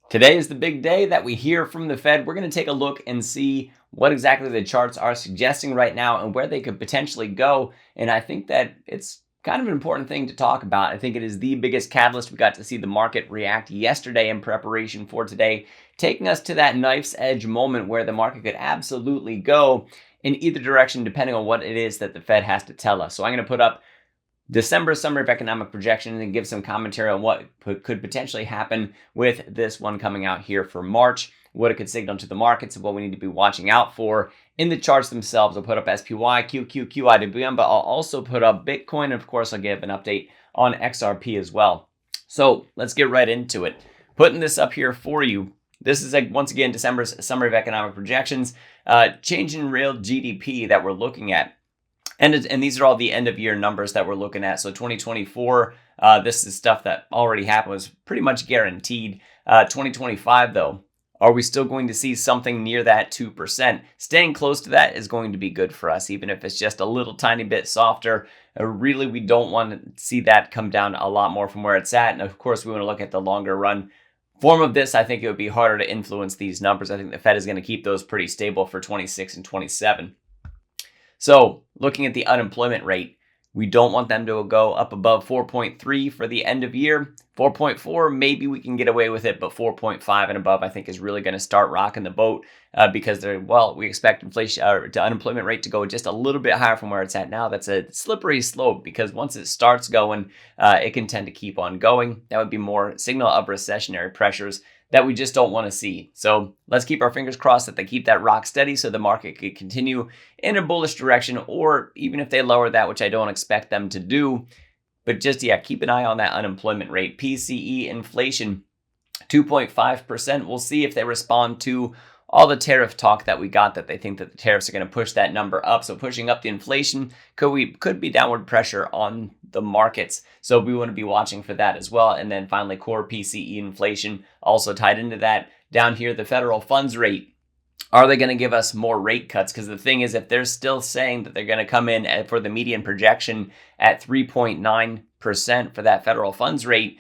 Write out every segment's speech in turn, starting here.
Today is the big day that we hear from the Fed. We're going to take a look and see what exactly the charts are suggesting right now and where they could potentially go. And I think that it's kind of an important thing to talk about. I think it is the biggest catalyst. We got to see the market react yesterday in preparation for today, taking us to that knife's edge moment where the market could absolutely go in either direction depending on what it is that the Fed has to tell us. So I'm going to put up December summary of economic projections and give some commentary on what could potentially happen with this one coming out here for March, what it could signal to the markets and what we need to be watching out for in the charts themselves. I'll put up SPY, QQQ, IWM, but I'll also put up Bitcoin. And of course, I'll give an update on XRP as well. So let's get right into it. Putting this up here for you. This is, once again, December's summary of economic projections, change in real GDP that we're looking at. And these are all the end of year numbers that we're looking at. So 2024, this is stuff that already happened, was pretty much guaranteed. 2025, though, are we still going to see something near that 2%? Staying close to that is going to be good for us, even if it's just a little tiny bit softer. Really, we don't want to see that come down a lot more from where it's at. And of course, we want to look at the longer run form of this. I think it would be harder to influence these numbers. I think the Fed is going to keep those pretty stable for 26 and 27. So looking at the unemployment rate, we don't want them to go up above 4.3 for the end of year. 4.4, maybe we can get away with it, but 4.5 and above, I think, is really going to start rocking the boat because we expect inflation to unemployment rate to go just a little bit higher from where it's at now. That's a slippery slope because once it starts going, it can tend to keep on going. That would be more signal of recessionary pressures that we just don't want to see. So let's keep our fingers crossed that they keep that rock steady so the market could continue in a bullish direction, or even if they lower that, which I don't expect them to do. But just, keep an eye on that unemployment rate. PCE inflation, 2.5%. We'll see if they respond to all the tariff talk that we got, that they think that the tariffs are going to push that number up. So pushing up the inflation could be downward pressure on the markets. So we want to be watching for that as well. And then finally, core PCE inflation also tied into that. Down here, the federal funds rate. Are they going to give us more rate cuts? Because the thing is, if they're still saying that they're going to come in for the median projection at 3.9% for that federal funds rate,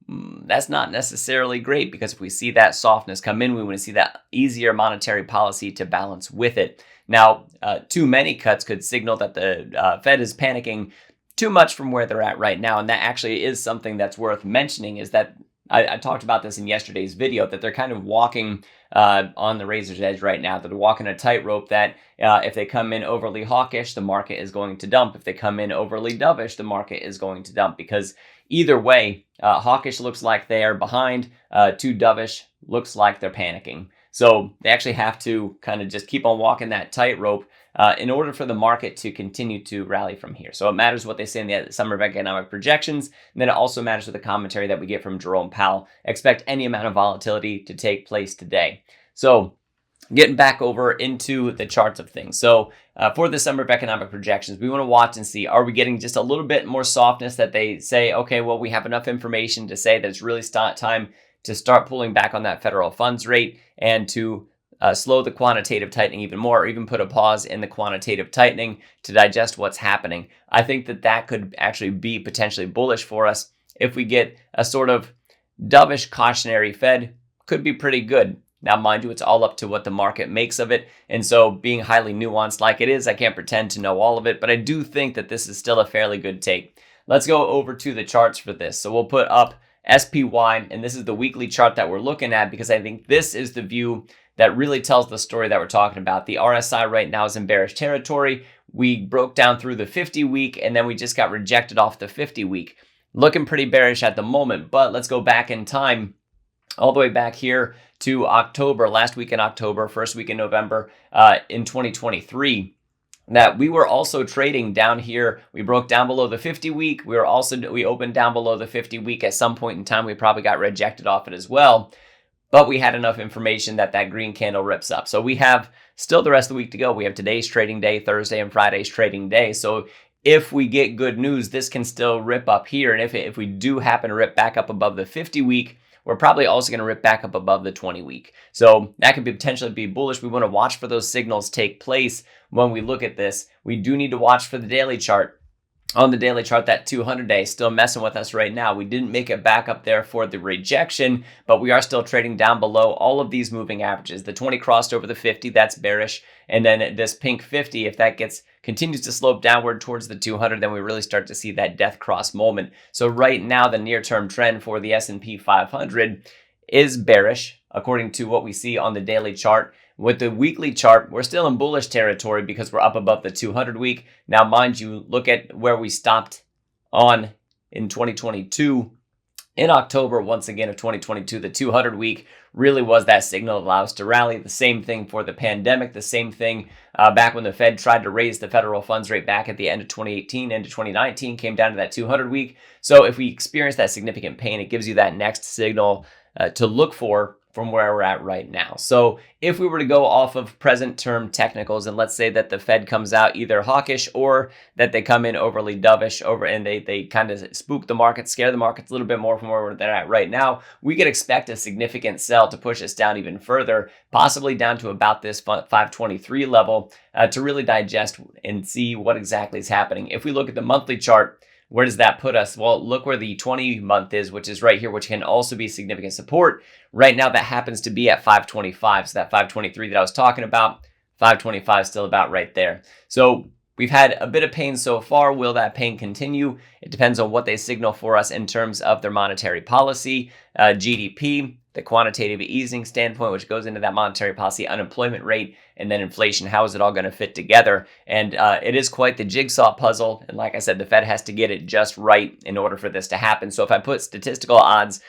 that's not necessarily great, because if we see that softness come in, we want to see that easier monetary policy to balance with it. Now, too many cuts could signal that the Fed is panicking too much from where they're at right now. And that actually is something that's worth mentioning, is that I talked about this in yesterday's video, that they're kind of walking on the razor's edge right now. They're walking a tightrope that if they come in overly hawkish, the market is going to dump. If they come in overly dovish, the market is going to dump, because either way, hawkish looks like they are behind, too dovish looks like they're panicking. So they actually have to kind of just keep on walking that tightrope in order for the market to continue to rally from here. So it matters what they say in the Summer of Economic Projections, and then it also matters with the commentary that we get from Jerome Powell. Expect any amount of volatility to take place today. So getting back over into the charts of things. So for the Summer of Economic Projections, we want to watch and see, are we getting just a little bit more softness, that they say, okay, well, we have enough information to say that it's really time to start pulling back on that federal funds rate and to slow the quantitative tightening even more, or even put a pause in the quantitative tightening to digest what's happening. I think that could actually be potentially bullish for us. If we get a sort of dovish cautionary Fed, could be pretty good. Now, mind you, it's all up to what the market makes of it. And so being highly nuanced like it is, I can't pretend to know all of it, but I do think that this is still a fairly good take. Let's go over to the charts for this. So we'll put up SPY, and this is the weekly chart that we're looking at, because I think this is the view that really tells the story that we're talking about. The RSI right now is in bearish territory. We broke down through the 50-week, and then we just got rejected off the 50-week. Looking pretty bearish at the moment, but let's go back in time, all the way back here to October, last week in October, first week in November in 2023. That we were also trading down here. We broke down below the 50-week. We opened down below the 50-week at some point in time. We probably got rejected off it as well, but we had enough information that green candle rips up. So we have still the rest of the week to go. We have today's trading day, Thursday and Friday's trading day. So if we get good news, this can still rip up here. And if we do happen to rip back up above the 50-week, we're probably also going to rip back up above the 20-week. So that could potentially be bullish. We want to watch for those signals take place when we look at this. We do need to watch for the daily chart. on the daily chart, that 200-day still messing with us right now. We didn't make it back up there for the rejection, but we are still trading down below all of these moving averages. The 20 crossed over the 50, that's bearish. And then this pink 50, if that continues to slope downward towards the 200, then we really start to see that death cross moment. So right now, the near-term trend for the S&P 500 is bearish, according to what we see on the daily chart. With the weekly chart, we're still in bullish territory because we're up above the 200 week. Now, mind you, look at where we stopped on in 2022. In October, once again, of 2022, the 200 week really was that signal that allowed us to rally. The same thing for the pandemic, the same thing back when the Fed tried to raise the federal funds rate back at the end of 2018, into 2019, came down to that 200 week. So if we experience that significant pain, it gives you that next signal to look for from where we're at right now. So if we were to go off of present term technicals, and let's say that the Fed comes out either hawkish or that they come in overly dovish and they kind of spook the market, scare the markets a little bit more from where they're at right now, we could expect a significant sell to push us down even further, possibly down to about this 523 level to really digest and see what exactly is happening. If we look at the monthly chart, where does that put us? Well, look where the 20 month is, which is right here, which can also be significant support. Right now, that happens to be at 525. So that 523 that I was talking about, 525 is still about right there. So we've had a bit of pain so far. Will that pain continue? It depends on what they signal for us in terms of their monetary policy, GDP, the quantitative easing standpoint, which goes into that monetary policy, unemployment rate, and then inflation. How is it all going to fit together? And it is quite the jigsaw puzzle. And like I said, the Fed has to get it just right in order for this to happen. So if I put statistical odds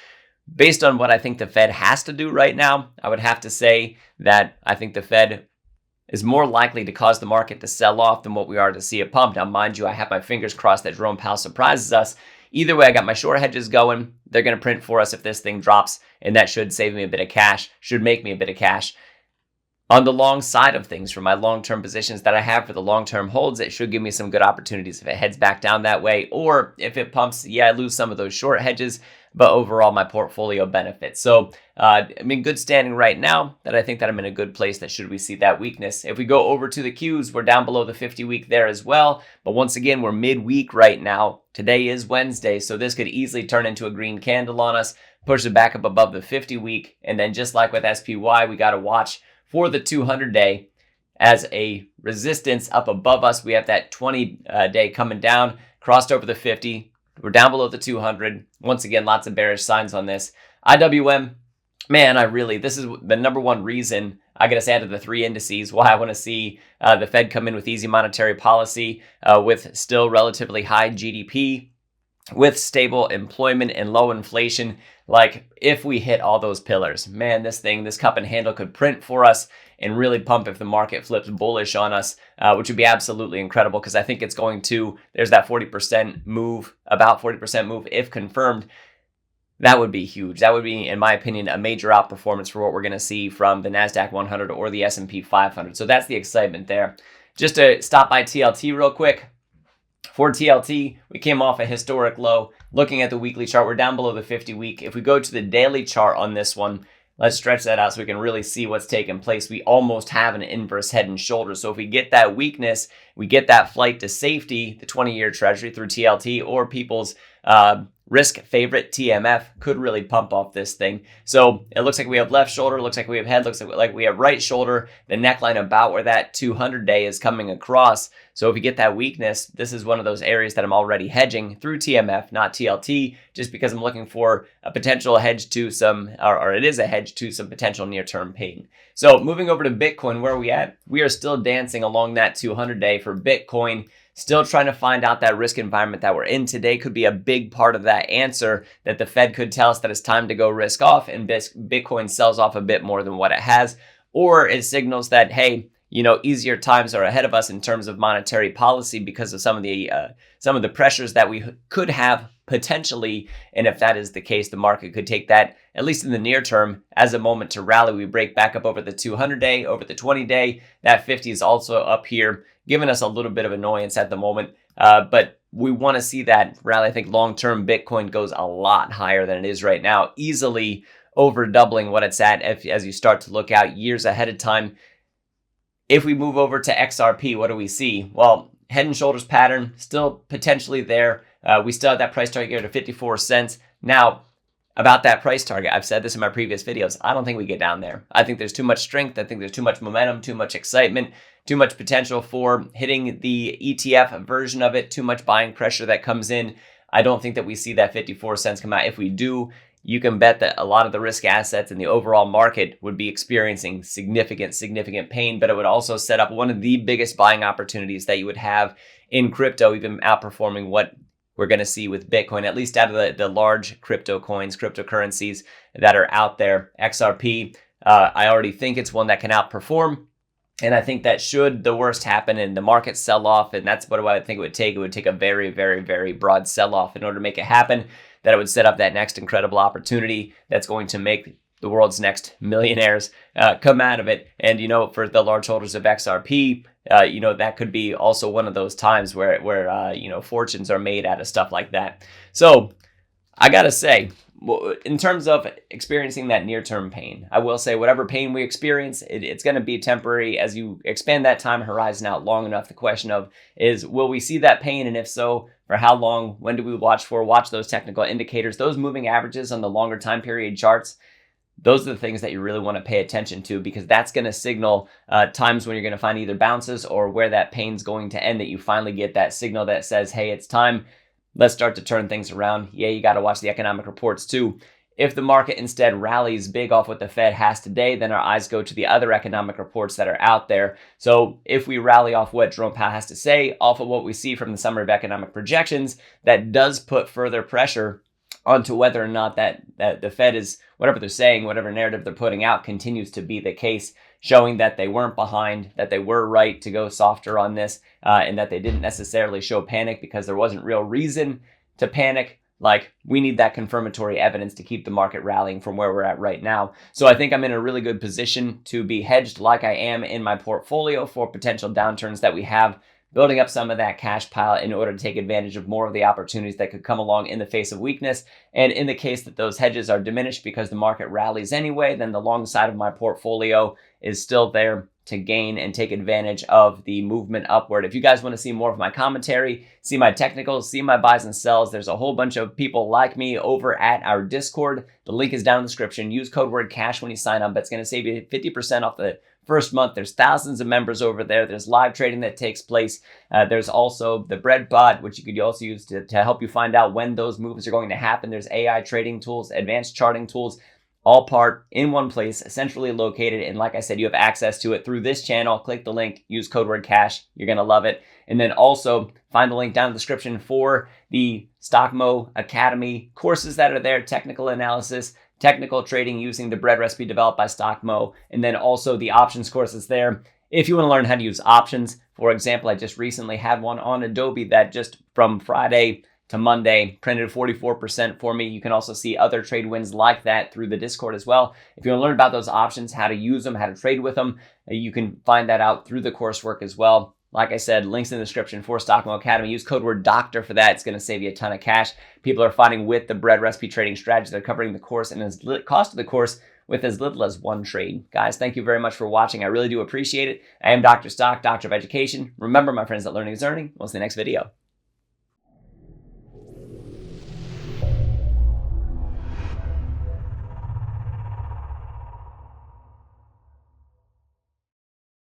based on what I think the Fed has to do right now, I would have to say that I think the Fed is more likely to cause the market to sell off than what we are to see a pump. Now, mind you, I have my fingers crossed that Jerome Powell surprises us. Either way, I got my short hedges going. They're going to print for us if this thing drops, and that should save me a bit of cash, should make me a bit of cash. On the long side of things, for my long-term positions that I have for the long-term holds, it should give me some good opportunities if it heads back down that way. Or if it pumps, yeah, I lose some of those short hedges, but overall my portfolio benefits. So I'm in good standing right now that I think that I'm in a good place that should we see that weakness. If we go over to the Qs, we're down below the 50 week there as well. But once again, we're midweek right now. Today is Wednesday, so this could easily turn into a green candle on us, push it back up above the 50 week. And then just like with SPY, we got to watch for the 200-day as a resistance up above us. We have that 20-day coming down, crossed over the 50. We're down below the 200. Once again, lots of bearish signs on this. IWM, man, this is the number one reason I get us added the three indices, why I want to see the Fed come in with easy monetary policy, with still relatively high GDP, with stable employment and low inflation. Like, if we hit all those pillars, man, this cup and handle could print for us and really pump if the market flips bullish on us, which would be absolutely incredible, because I think it's going to, there's that 40% move, about 40% move if confirmed. That would be huge. That would be, in my opinion, a major outperformance for what we're going to see from the Nasdaq 100 or the S&P 500. So that's the excitement there. Just to stop by TLT real quick. For TLT, we came off a historic low. Looking at the weekly chart, we're down below the 50 week. If we go to the daily chart on this one, let's stretch that out so we can really see what's taking place. We almost have an inverse head and shoulders. So if we get that weakness, we get that flight to safety, the 20-year Treasury through TLT or people's risk favorite TMF could really pump off this thing. So it looks like we have left shoulder, looks like we have head, looks like we have right shoulder, the neckline about where that 200-day is coming across. So if we get that weakness, this is one of those areas that I'm already hedging through TMF, not TLT, just because I'm looking for a potential hedge to some, or it is a hedge to some potential near-term pain. So moving over to Bitcoin, where are we at? We are still dancing along that 200-day for Bitcoin. Still trying to find out that risk environment that we're in today could be a big part of that answer, that the Fed could tell us that it's time to go risk off and Bitcoin sells off a bit more than what it has, or it signals that, hey, easier times are ahead of us in terms of monetary policy because of some of the pressures that we could have potentially. And if that is the case, the market could take that, at least in the near term, as a moment to rally. We break back up over the 200-day, over the 20-day. That 50 is also up here, giving us a little bit of annoyance at the moment. But we want to see that rally. I think long-term Bitcoin goes a lot higher than it is right now, easily over doubling what it's at as you start to look out years ahead of time. If we move over to XRP, what do we see? Well, head and shoulders pattern still potentially there. We still have that price target at 54 cents. Now, about that price target, I've said this in my previous videos. I don't think we get down there. I think there's too much strength. I think there's too much momentum, too much excitement, too much potential for hitting the ETF version of it, too much buying pressure that comes in. I don't think that we see that 54 cents come out. If we do, you can bet that a lot of the risk assets in the overall market would be experiencing significant pain, but it would also set up one of the biggest buying opportunities that you would have in crypto, even outperforming what we're going to see with Bitcoin, at least out of the large crypto coins, cryptocurrencies that are out there. XRP, I already think it's one that can outperform. And I think that should the worst happen and the market sell off, and that's what I think it would take a very broad sell off in order to make it happen, that it would set up that next incredible opportunity that's going to make the world's next millionaires come out of it. And, for the large holders of XRP, that could be also one of those times where fortunes are made out of stuff like that. So I got to say, in terms of experiencing that near-term pain, I will say whatever pain we experience, it's going to be temporary. As you expand that time horizon out long enough, the question is, will we see that pain? And if so, for how long? When do we watch those technical indicators, those moving averages on the longer time period charts? Those are the things that you really want to pay attention to, because that's going to signal times when you're going to find either bounces or where that pain's going to end, that you finally get that signal that says, hey, it's time. Let's start to turn things around. Yeah, you got to watch the economic reports too. If the market instead rallies big off what the Fed has today, then our eyes go to the other economic reports that are out there. So if we rally off what Jerome Powell has to say, off of what we see from the summary of economic projections, that does put further pressure onto whether or not that the Fed is, whatever they're saying, whatever narrative they're putting out continues to be the case, showing that they weren't behind, that they were right to go softer on this, and that they didn't necessarily show panic because there wasn't real reason to panic. Like, we need that confirmatory evidence to keep the market rallying from where we're at right now. So I think I'm in a really good position to be hedged like I am in my portfolio for potential downturns that we have, building up some of that cash pile in order to take advantage of more of the opportunities that could come along in the face of weakness. And in the case that those hedges are diminished because the market rallies anyway, then the long side of my portfolio is still there to gain and take advantage of the movement upward. If you guys want to see more of my commentary, see my technicals, see my buys and sells, there's a whole bunch of people like me over at our Discord. The link is down in the description. Use code word CASH when you sign up. That's going to save you 50% off the first month. There's thousands of members over there. There's live trading that takes place. There's also the bread bot, which you could also use to help you find out when those moves are going to happen. There's AI trading tools, advanced charting tools, all part in one place, centrally located. And like I said, you have access to it through this channel. Click the link, use code word CASH. You're going to love it. And then also find the link down in the description for the Stockmo Academy courses that are there, technical analysis, technical trading using the bread recipe developed by Stockmo, and then also the options courses there. If you want to learn how to use options, for example, I just recently had one on Adobe that just from Friday to Monday printed 44% for me. You can also see other trade wins like that through the Discord as well. If you want to learn about those options, how to use them, how to trade with them, you can find that out through the coursework as well. Like I said, links in the description for Stockmo Academy. Use code word DOCTOR for that. It's going to save you a ton of cash. People are finding with the bread recipe trading strategy, they're covering the course and the cost of the course with as little as one trade. Guys, thank you very much for watching. I really do appreciate it. I am Dr. Stock, Doctor of Education. Remember, my friends, that learning is earning. We'll see you in the next video.